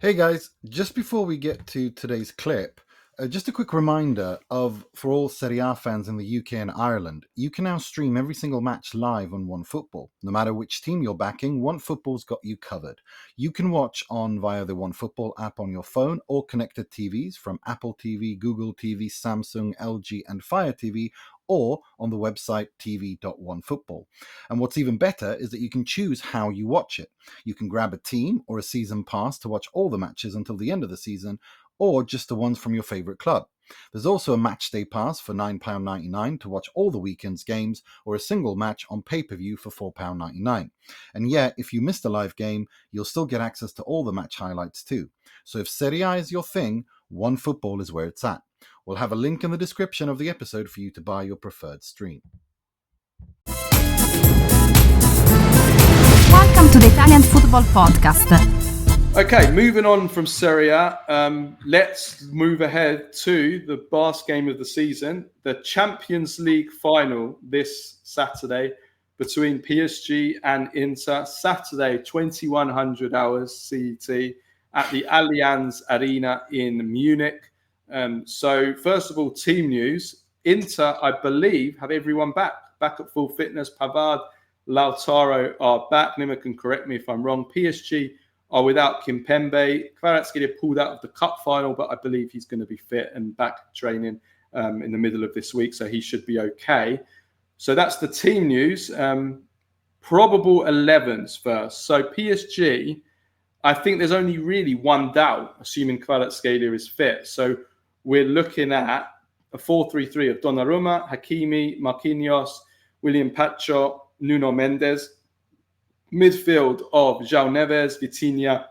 Hey guys, just before we get to today's clip, just a quick reminder for all Serie A fans in the UK and Ireland, you can now stream every single match live on OneFootball. No matter which team you're backing, OneFootball's got you covered. You can watch via the OneFootball app on your phone or connected TVs from Apple TV, Google TV, Samsung, LG, and Fire TV, or on the website tv.onefootball. And what's even better is that you can choose how you watch it. You can grab a team or a season pass to watch all the matches until the end of the season, or just the ones from your favourite club. There's also a match day pass for £9.99 to watch all the weekend's games, or a single match on pay-per-view for £4.99. And yeah, if you missed a live game, you'll still get access to all the match highlights too. So if Serie A is your thing, OneFootball is where it's at. We'll have a link in the description of the episode for you to buy your preferred stream. Welcome to the Italian Football Podcast. Okay, moving on from Serie A, let's move ahead to the last game of the season, the Champions League final this Saturday between PSG and Inter. Saturday, 2100 hours CET at the Allianz Arena in Munich. So first of all, team news. Inter, I believe, have everyone back at full fitness. Pavard, Lautaro are back. Nima can correct me if I'm wrong. PSG are without Kimpembe. Kvaratskhelia pulled out of the cup final, but I believe he's going to be fit and back training in the middle of this week, so he should be okay. So that's the team news. Probable 11s first. So PSG, I think there's only really one doubt, assuming Kvaratskhelia is fit. So we're looking at a 4-3-3 of Donnarumma, Hakimi, Marquinhos, William Pacho, Nuno Mendes. Midfield of João Neves, Vitinha,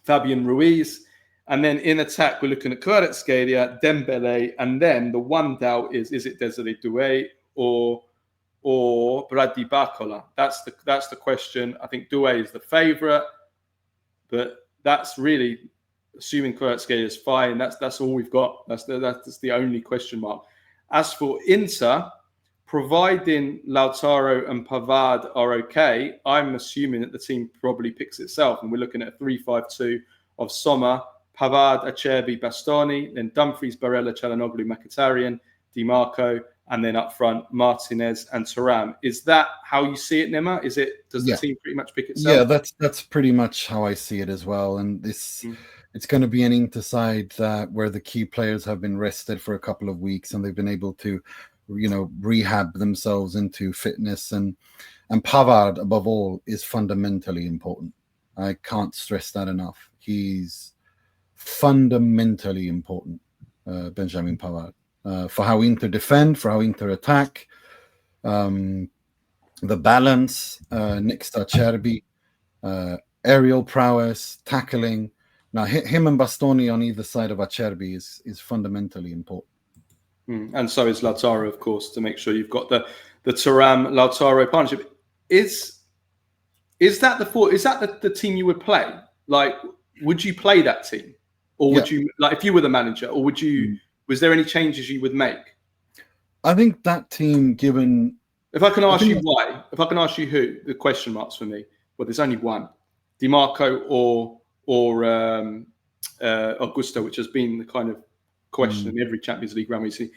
Fabian Ruiz. And then in attack, we're looking at Kvaratskhelia, Dembele. And then the one doubt is it Desiree Doué or Brady Barcola? That's the question. I think Doué is the favourite. But that's really, assuming Kvaratskhelia is fine, that's all we've got. That's the only question mark. As for Inter, providing Lautaro and Pavard are okay, I'm assuming that the team probably picks itself. And we're looking at a 3-5-2 of Sommer, Pavard, Acerbi, Bastoni, then Dumfries, Barella, Calhanoglu, Mkhitaryan, Di Marco, and then up front, Martinez and Thuram. Is that how you see it, Nima? Does the team pretty much pick itself? Yeah, that's pretty much how I see it as well. And it's going to be an Inter side where the key players have been rested for a couple of weeks and they've been able to rehab themselves into fitness, and Pavard above all is fundamentally important. I can't stress that enough. He's fundamentally important, Benjamin Pavard, for how Inter defend, for how Inter attack, the balance next to Acerbi, aerial prowess, tackling. Now him and Bastoni on either side of Acerbi is fundamentally important. And so is Lautaro, of course, to make sure you've got the Thuram-Lautaro partnership. Is that the team you would play? Like, would you play that team, or would you, like, if you were the manager, or would you? Was there any changes you would make? I think that team, given. If I can ask you why, if I can ask you who, the question marks for me. Well, there's only one, Di Marco or Augusto, which has been the kind of question in every Champions League round we see.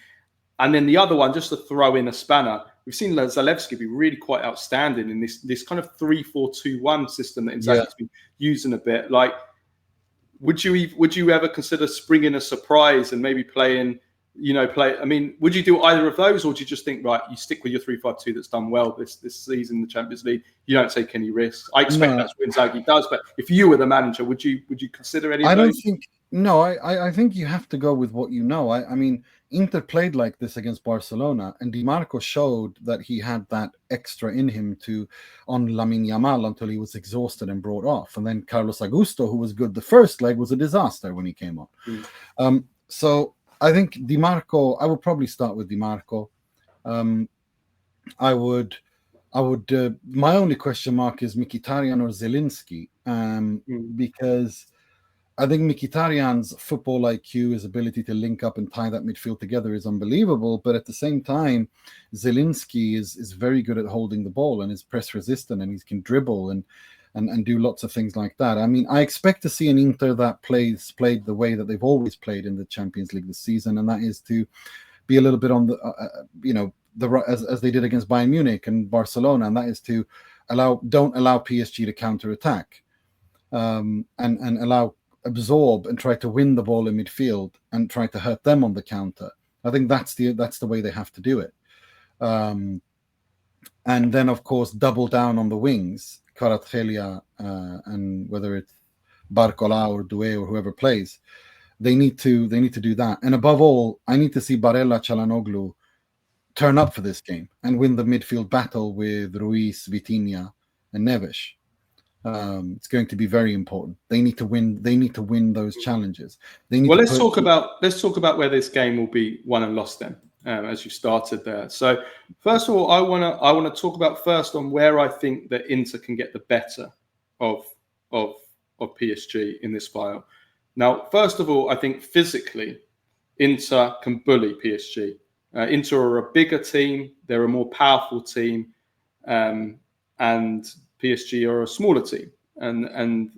And then the other one, just to throw in a spanner, we've seen Zalewski be really quite outstanding in this kind of 3-4-2-1 system that Inzaghi's been using a bit. Like, would you ever consider springing a surprise and maybe playing? I mean, would you do either of those, or do you just think, right, you stick with your 3-5-2 that's done well this season in the Champions League? You don't take any risks. I expect that's what Inzaghi does. But if you were the manager, would you consider any of those? I think you have to go with what you know. I mean, Inter played like this against Barcelona, and Di Marco showed that he had that extra in him on Lamine Yamal until he was exhausted and brought off. And then Carlos Augusto, who was good the first leg, was a disaster when he came on. So I think Di Marco, I would probably start with Di Marco. I would. My only question mark is Mkhitaryan or Zielinski, because I think Mkhitaryan's football IQ, his ability to link up and tie that midfield together is unbelievable. But at the same time, Zielinski is very good at holding the ball and is press resistant, and he can dribble. And and do lots of things like that. I mean, I expect to see an Inter that played the way that they've always played in the Champions League this season, and that is to be a little bit on the as they did against Bayern Munich and Barcelona, and that is to don't allow PSG to counter attack, and absorb and try to win the ball in midfield and try to hurt them on the counter. I think that's the way they have to do it. And then, of course, double down on the wings, Kvaratskhelia, and whether it's Barcola or Doué or whoever plays, they need to do that. And above all, I need to see Barella, Calhanoglu turn up for this game and win the midfield battle with Ruiz, Vitinha, and Neves. It's going to be very important. They need to win. They need to win those challenges. Let's talk about where this game will be won and lost then. As you started there. So first of all, I want to talk about first on where I think that Inter can get the better of PSG in this file. Now, first of all, I think physically, Inter can bully PSG. Inter are a bigger team, they're a more powerful team, and PSG are a smaller team. And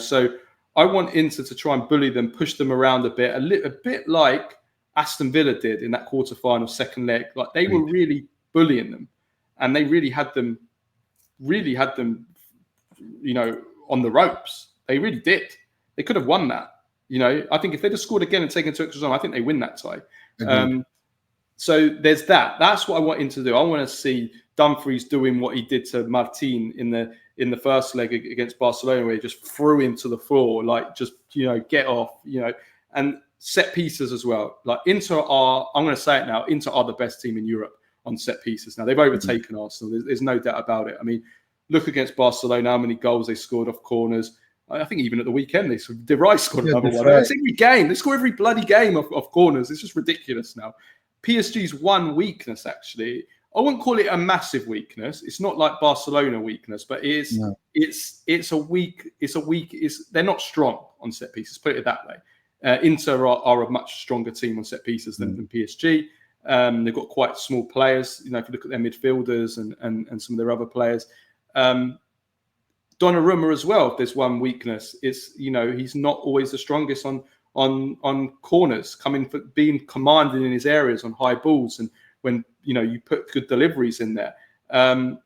so I want Inter to try and bully them, push them around a bit like Aston Villa did in that quarterfinal second leg. Like they were really bullying them, and they really had them, on the ropes. They really did. They could have won that. I think if they'd have scored again and taken to extra time, I think they win that tie. So there's that. That's what I want him to do. I want to see Dumfries doing what he did to Martin in the first leg against Barcelona, where he just threw him to the floor, like just get off, and set pieces as well. Like Inter are, I'm going to say it now, Inter are the best team in Europe on set pieces. Now they've overtaken Arsenal. There's no doubt about it. I mean, look against Barcelona, how many goals they scored off corners. I think even at the weekend, De Rice scored another one. Right. It's every game. They score every bloody game off corners. It's just ridiculous now. PSG's one weakness, actually, I wouldn't call it a massive weakness. It's not like Barcelona weakness, but it's they're not strong on set pieces. Put it that way. Inter are a much stronger team on set pieces than PSG. They've got quite small players. If you look at their midfielders and some of their other players, Donnarumma as well. If there's one weakness, it's he's not always the strongest on corners, being commanded in his areas on high balls, and when you put good deliveries in there, and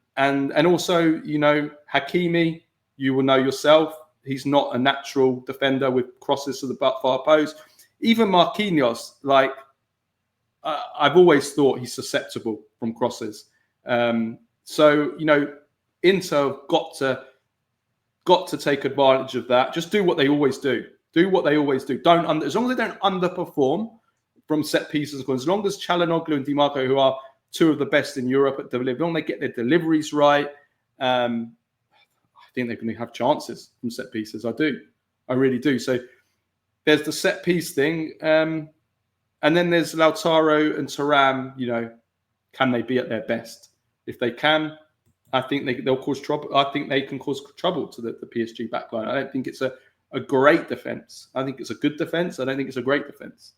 also Hakimi, you will know yourself. He's not a natural defender with crosses to the far post. Even Marquinhos, I've always thought he's susceptible from crosses. So Inter got to take advantage of that. Just do what they always do. Do what they always do. As long as they don't underperform from set pieces, as long as Calhanoglu and Di Marco, who are two of the best in Europe at delivering, as long as they get their deliveries right, I think they're going to have chances from set pieces. I really do. So there's the set piece thing, and then there's Lautaro and Thuram. Can they be at their best? If they can, I think they'll cause trouble. I think they can cause trouble to the PSG backline. I don't think it's a great defense. I think it's a good defense. I don't think it's a great defense.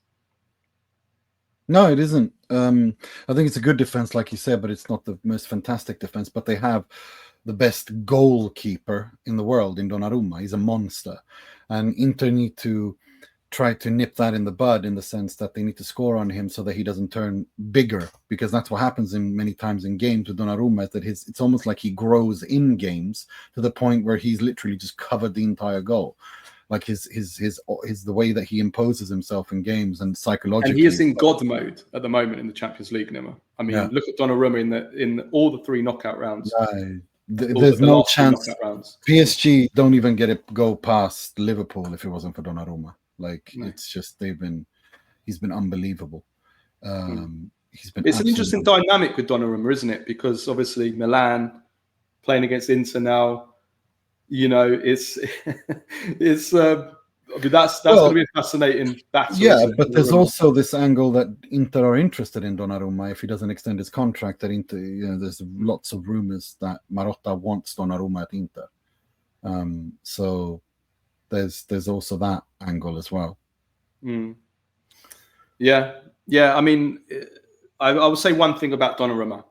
No, it isn't. I think it's a good defense, like you said, but it's not the most fantastic defense. But they have the best goalkeeper in the world in Donnarumma. He's a monster. And Inter need to try to nip that in the bud, in the sense that they need to score on him so that he doesn't turn bigger, because that's what happens in many times in games with Donnarumma, is that it's almost like he grows in games to the point where he's literally just covered the entire goal. Like his the way that he imposes himself in games and psychologically. And he is in God mode at the moment in the Champions League, Nima. I mean, look at Donnarumma in all the three knockout rounds. There's no chance. PSG don't even go past Liverpool if it wasn't for Donnarumma. It's just he's been unbelievable. It's an interesting dynamic with Donnarumma, isn't it? Because obviously Milan playing against Inter now. It's that's going to be a fascinating battle. Yeah, but there's also this angle that Inter are interested in Donnarumma if he doesn't extend his contract. That Inter, there's lots of rumors that Marotta wants Donnarumma at Inter. So there's also that angle as well. Yeah. I mean, I would say one thing about Donnarumma: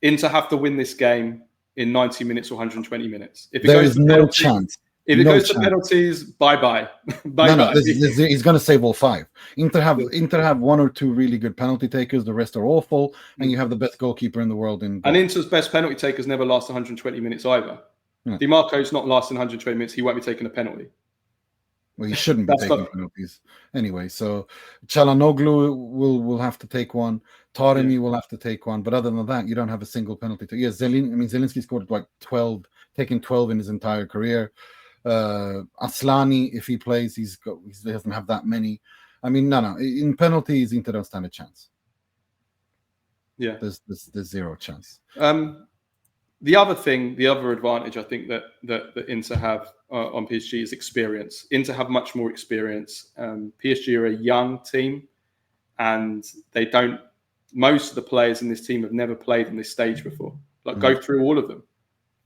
Inter have to win this game in 90 minutes or 120 minutes. If it There goes is to no penalties, chance. if it No goes to chance. penalties, bye-bye. No, he's going to save all 5. Inter have 1 or 2 really good penalty takers. The rest are awful, and you have the best goalkeeper in the world in goal. And Inter's best penalty takers never last 120 minutes either. Yeah. Di Marco's not lasting 120 minutes. He won't be taking a penalty. Well, he shouldn't be taking penalties anyway. So Calhanoglu will have to take one. Taremi will have to take one. But other than that, you don't have a single penalty. Zielinski scored like 12, taking 12 in his entire career. Aslani, if he plays, he doesn't have that many. I mean, no. In penalties, Inter don't stand a chance. Yeah, there's zero chance. The other advantage I think that Inter have on PSG is experience. Inter have much more experience. PSG are a young team, and most of the players in this team have never played on this stage before. Go through all of them.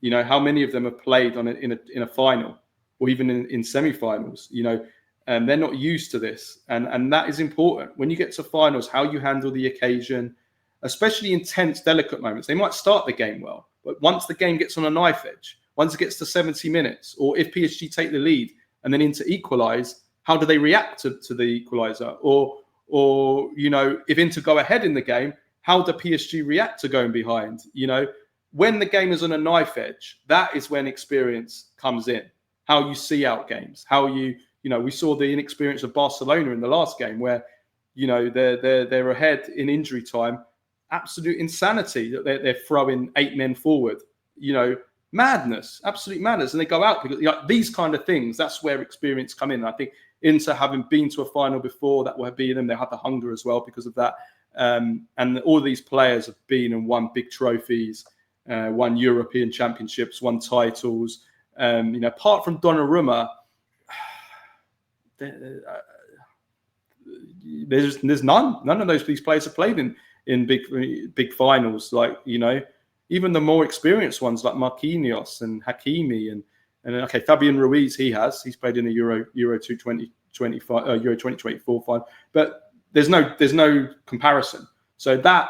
You know, how many of them have played in a final or even in semi-finals? You know, and they're not used to this, and that is important when you get to finals. How you handle the occasion, especially in tense, delicate moments. They might start the game well, but once the game gets on a knife edge, once it gets to 70 minutes, or if PSG take the lead and then Inter equalise, how do they react to the equaliser? Or you know, if Inter go ahead in the game, how do PSG react to going behind? You know, when the game is on a knife edge, that is when experience comes in. How you see out games, how you know, we saw the inexperience of Barcelona in the last game where, you know, they're ahead in injury time. Absolute insanity that they're throwing 8 men forward, you know, madness, absolute madness. And they go out because, you know, these kind of things, that's where experience come in. And I think Inter, having been to a final before, that will be them. They have the hunger as well because of that. And all of these players have been and won big trophies, won European championships, won titles. You know, apart from Donnarumma, there's none of these players have played in big finals. Like, you know, even the more experienced ones like Marquinhos and Hakimi and okay, Fabian Ruiz, he's played in a Euro 2024 final, but there's no comparison. So that,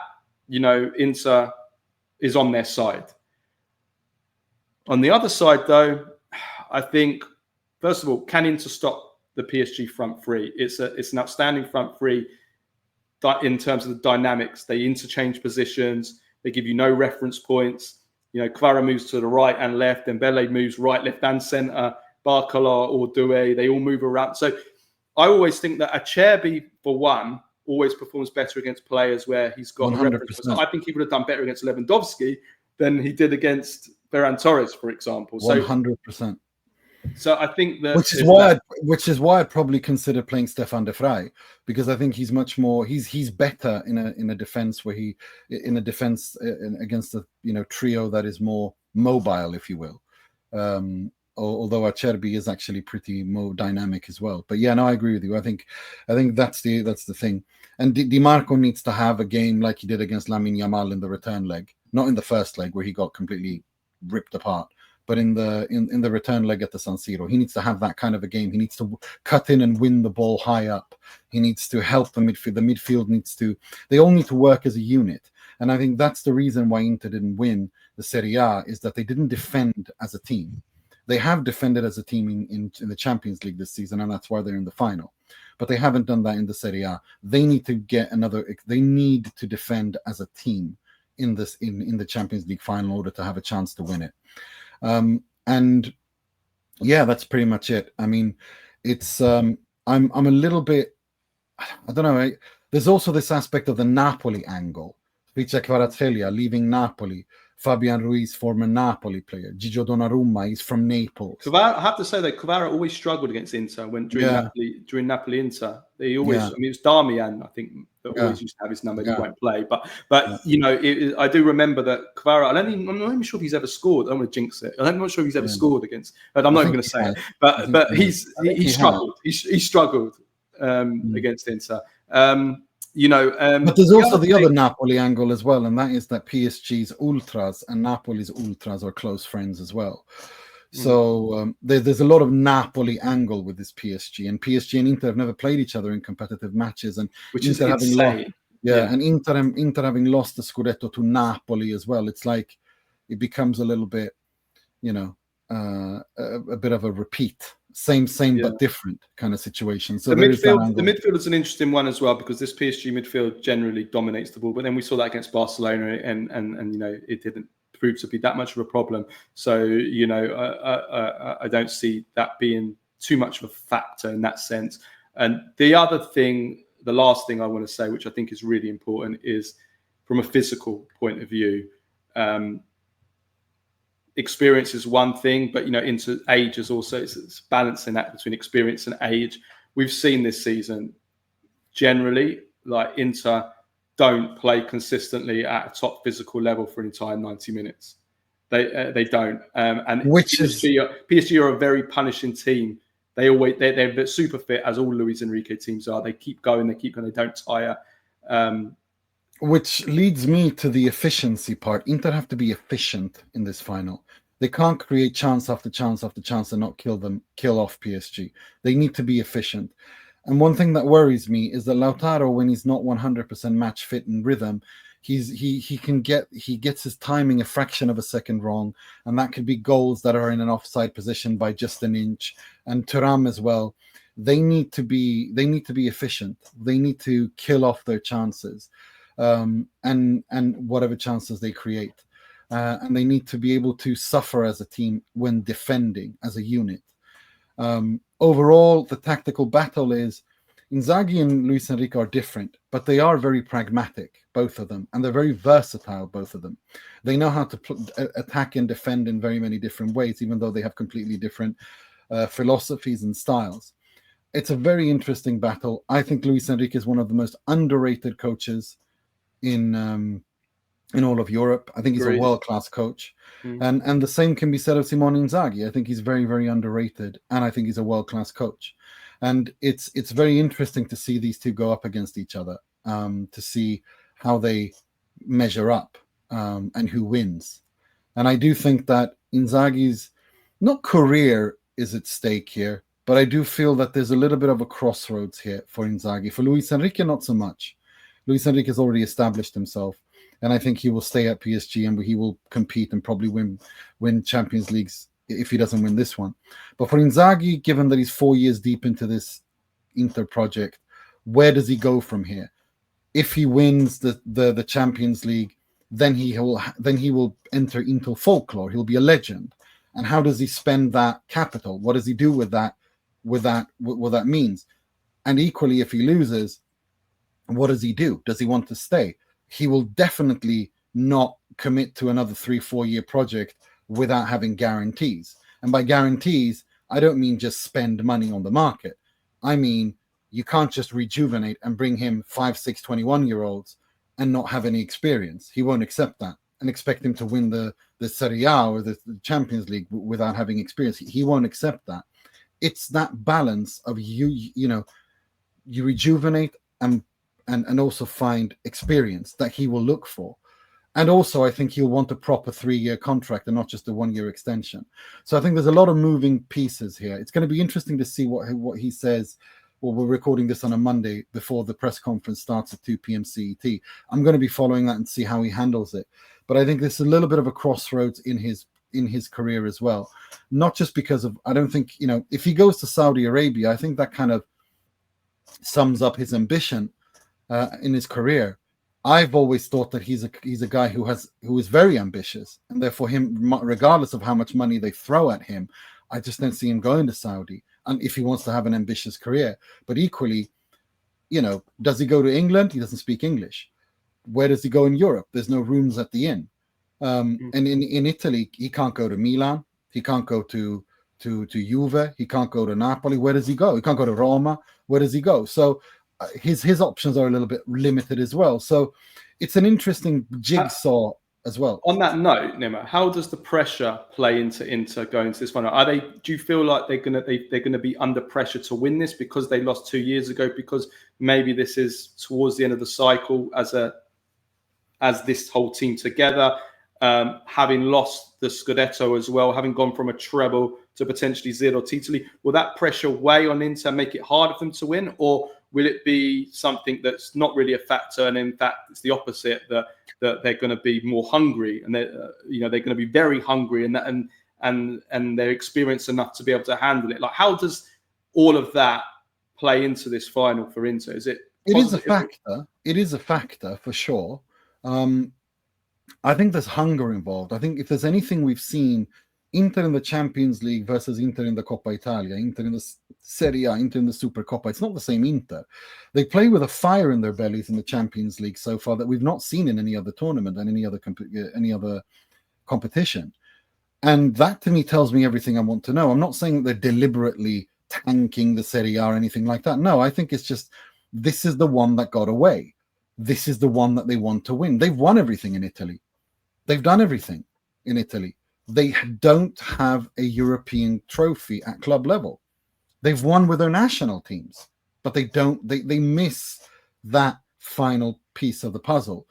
you know, Inter is on their side. On the other side, though, I think first of all, can Inter stop the PSG front three? It's an outstanding front three in terms of the dynamics. They interchange positions. They give you no reference points. You know, Kvara moves to the right and left, and Dembele moves right, left, and centre. Barcola or Doué, they all move around. So I always think that Acerbi, for one, always performs better against players where he's got 100%. A reference. So I think he would have done better against Lewandowski than he did against Ferran Torres, for example. So 100%. So I think that which is why I'd probably consider playing Stefan de Vrij, because I think he's much more he's better in a defense where against a, you know, trio that is more mobile, if you will. Although Acerbi is actually pretty more dynamic as well. But yeah, no, I agree with you. I think that's the thing. And Di Marco needs to have a game like he did against Lamine Yamal in the return leg, not in the first leg where he got completely ripped apart. But in the return leg at the San Siro, he needs to have that kind of a game. He needs to cut in and win the ball high up. He needs to help the midfield. The midfield they all need to work as a unit. And I think that's the reason why Inter didn't win the Serie A, is that they didn't defend as a team. They have defended as a team in the Champions League this season, and that's why they're in the final. But they haven't done that in the Serie A. They need to they need to defend as a team in the Champions League final in order to have a chance to win it. And yeah, that's pretty much it. I mean, it's I'm a little bit, I don't know. There's also this aspect of the Napoli angle. Kvaratskhelia leaving Napoli. Fabian Ruiz, former Napoli player. Gigio Donnarumma, he's from Naples. I have to say that Kvara always struggled against Inter during Napoli Inter. They always, I mean, it was Darmian, I think, that always used to have his number. He won't play, but you know, I do remember that Kvara. I'm not even sure if he's ever scored. I don't want to jinx it. I'm not sure if he's ever scored against. But I'm not even going to say it. But he struggled. He struggled against Inter. You know, but there's also the other Napoli angle as well, and that is that PSG's ultras and Napoli's ultras are close friends as well. So there's a lot of Napoli angle with this PSG, and PSG and Inter have never played each other in competitive matches, and which is insane. And Inter having lost the Scudetto to Napoli as well. It's like, it becomes a little bit, a bit of a repeat. Same, but different kind of situation. So the there is that midfield, angle. the midfield is an interesting one as well, because this PSG midfield generally dominates the ball, but then we saw that against Barcelona, and it didn't prove to be that much of a problem. So I don't see that being too much of a factor in that sense. And the last thing I want to say, which I think is really important, is from a physical point of view. Experience is one thing, but into age is also, it's balancing that between experience and age. We've seen this season generally, like, Inter don't play consistently at a top physical level for an entire 90 minutes. They don't. And PSG are a very punishing team. They're super fit, as all Luis Enrique teams are. They keep going. They don't tire. Which leads me to the efficiency part. Inter have to be efficient in this final. They can't create chance after chance after chance and not kill off PSG. They need to be efficient. And one thing that worries me is that Lautaro, when he's not 100% match fit and rhythm, he gets his timing a fraction of a second wrong, and that could be goals that are in an offside position by just an inch. And Thuram as well. They need to be efficient. They need to kill off their chances. And whatever chances they create, and they need to be able to suffer as a team when defending as a unit. Overall, the tactical battle is Inzaghi and Luis Enrique are different, but they are very pragmatic, both of them, and they're very versatile, both of them. They know how to attack and defend in very many different ways, even though they have completely different philosophies and styles. It's a very interesting battle. I think Luis Enrique is one of the most underrated coaches in all of Europe. I think he's a world-class coach. And the same can be said of Simone Inzaghi. I think he's very, very underrated, and I think he's a world-class coach. And it's very interesting to see these two go up against each other, to see how they measure up, and who wins. And I do think that Inzaghi's not career is at stake here, but I do feel that there's a little bit of a crossroads here for Inzaghi. For Luis Enrique, not so much. Luis Enrique has already established himself, and I think he will stay at PSG and he will compete and probably win Champions Leagues if he doesn't win this one. But for Inzaghi, given that he's 4 years deep into this Inter project, where does he go from here? If he wins the Champions League, then he will enter into folklore. He'll be a legend. And how does he spend that capital? What does he do with that? What that means? And equally, if he loses, what does he do? Does he want to stay? He will definitely not commit to another 3-4 year project without having guarantees. And by guarantees, I don't mean just spend money on the market. I mean, you can't just rejuvenate and bring him 5, 6, 21-year-olds and not have any experience. He won't accept that and expect him to win the Serie A or the Champions League without having experience. He won't accept that. It's that balance of you rejuvenate and also find experience that he will look for. And also, I think he'll want a proper 3-year contract and not just a 1-year extension. So I think there's a lot of moving pieces here. It's going to be interesting to see what he says. Well, we're recording this on a Monday before the press conference starts at 2 p.m. CET. I'm going to be following that and see how he handles it. But I think there's a little bit of a crossroads in his career as well. Not just because of, I don't think, if he goes to Saudi Arabia, I think that kind of sums up his ambition in his career. I've always thought that he's a guy who is very ambitious, and therefore him, regardless of how much money they throw at him, I just don't see him going to Saudi. And if he wants to have an ambitious career, but equally, does he go to England? He doesn't speak English. Where does he go in Europe? There's no rooms at the inn. And in Italy, he can't go to Milan. He can't go to Juve. He can't go to Napoli. Where does he go? He can't go to Roma. Where does he go? So his options are a little bit limited as well. So it's an interesting jigsaw as well. On that note, Nima, how does the pressure play into Inter going into this final? Do you feel like they're gonna be under pressure to win this because they lost 2 years ago? Because maybe this is towards the end of the cycle as this whole team together, having lost the Scudetto as well, having gone from a treble to potentially zero titoli. Will that pressure weigh on Inter, make it harder for them to win, or Will it be something that's not really a factor, and in fact it's the opposite, that they're going to be more hungry, and they're going to be very hungry, and they're experienced enough to be able to handle it? Like, how does all of that play into this final for Inter? Is it It is a positive? factor. It is a factor for sure. I think there's hunger involved. I think if there's anything we've seen, Inter in the Champions League versus Inter in the Coppa Italia, Inter in the Serie A, Inter in the Supercoppa, it's not the same Inter. They play with a fire in their bellies in the Champions League so far that we've not seen in any other tournament and any other competition. And that to me tells me everything I want to know. I'm not saying that they're deliberately tanking the Serie A or anything like that. No, I think it's just, this is the one that got away. This is the one that they want to win. They've won everything in Italy. They've done everything in Italy. They don't have a European trophy at club level. They've won with their national teams, but they miss that final piece of the puzzle.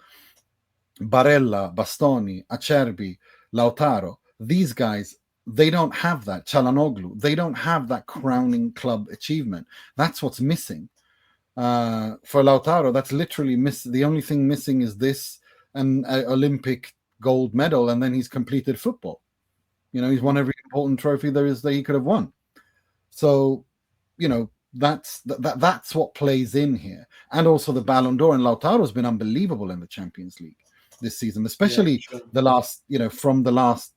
Barella, Bastoni, Azzurri, Lautaro, these guys, they don't have that. Calhanoglu, they don't have that crowning club achievement. That's what's missing. For Lautaro, that's literally the only thing missing is this and Olympic gold medal, and then he's completed football. He's won every important trophy there is that he could have won. So, that's what plays in here. And also the Ballon d'Or, and Lautaro's been unbelievable in the Champions League this season, especially the last, from the last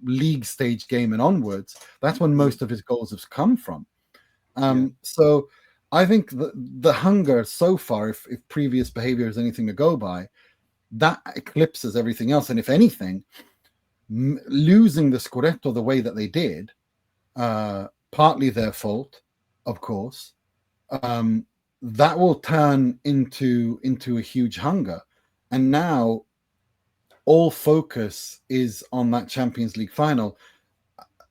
league stage game and onwards. That's when most of his goals have come from. So I think the hunger so far, if previous behavior is anything to go by, that eclipses everything else. And if anything, losing the Scudetto the way that they did, partly their fault, of course, that will turn into a huge hunger. And now all focus is on that Champions League final.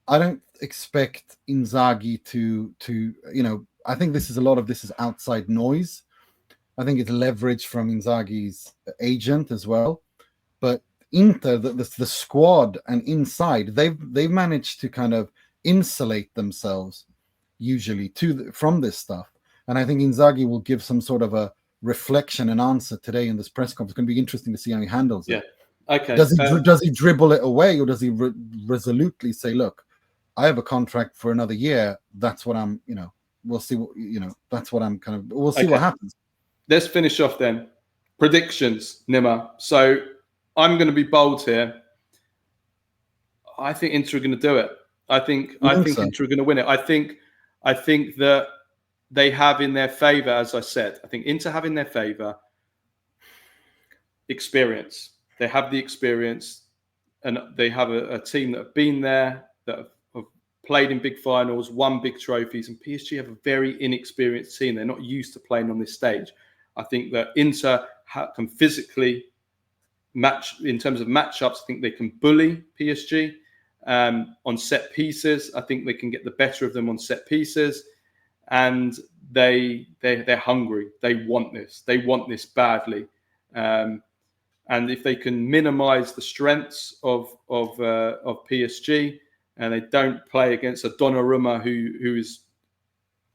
I don't expect Inzaghi to I think a lot of this is outside noise. I think it's leverage from Inzaghi's agent as well. But Inter, the squad and inside, they've managed to kind of insulate themselves usually from this stuff. And I think Inzaghi will give some sort of a reflection and answer today in this press conference. It's going to be interesting to see how he handles it. Okay. Does he dribble it away, or does he resolutely say, "Look, I have a contract for another year. That's what I'm. We'll see. That's what I'm kind of. We'll see what happens." Let's finish off then. Predictions, Nima. So I'm going to be bold here. I think Inter are going to do it. I think Inter are going to win it. I think that they have in their favour, as I said. I think Inter have in their favour experience. They have the experience, and they have a team that have been there, that have played in big finals, won big trophies, and PSG have a very inexperienced team. They're not used to playing on this stage. I think that Inter can physically match in terms of matchups. I think they can bully PSG on set pieces. I think they can get the better of them on set pieces, and they're hungry. They want this. They want this badly. And if they can minimise the strengths of PSG, and they don't play against a Donnarumma who is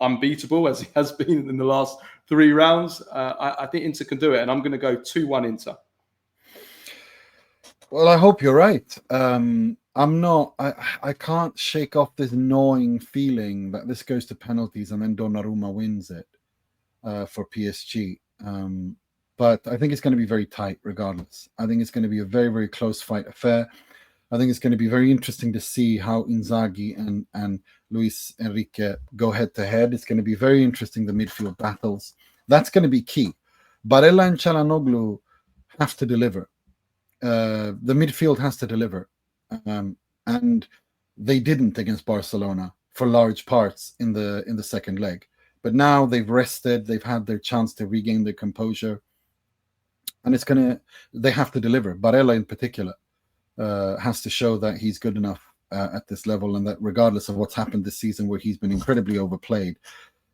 unbeatable as he has been in the last 3 rounds, I think Inter can do it. And I'm going to go 2-1 Inter. Well, I hope you're right. I can't shake off this gnawing feeling that this goes to penalties and then Donnarumma wins it for PSG. But I think it's going to be very tight regardless. I think it's going to be a very, very close fight affair. I think it's going to be very interesting to see how Inzaghi and Luis Enrique go head to head. It's going to be very interesting, the midfield battles. That's going to be key. Barella and Calhanoglu have to deliver. The midfield has to deliver. And they didn't against Barcelona for large parts in the second leg. But now they've rested. They've had their chance to regain their composure. And they have to deliver. Barella in particular has to show that he's good enough at this level, and that regardless of what's happened this season where he's been incredibly overplayed,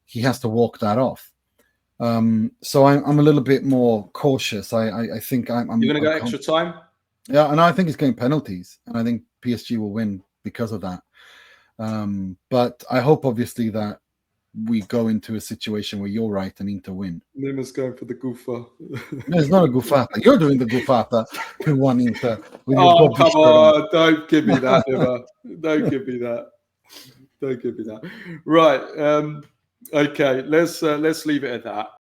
he has to walk that off. So I'm a little bit more cautious. I think I'm You're going to go extra time? Yeah, and I think it's going penalties, and I think PSG will win because of that. But I hope obviously that we go into a situation where you're right and Inter win. Nima's going for the goofa. No, it's not a gufata. You're doing the gufata to one Inter. With your Oh, Bobby come shirt on. on. Don't give me that, Nima. Don't give me that. Don't give me that. Right. Okay. Let's leave it at that.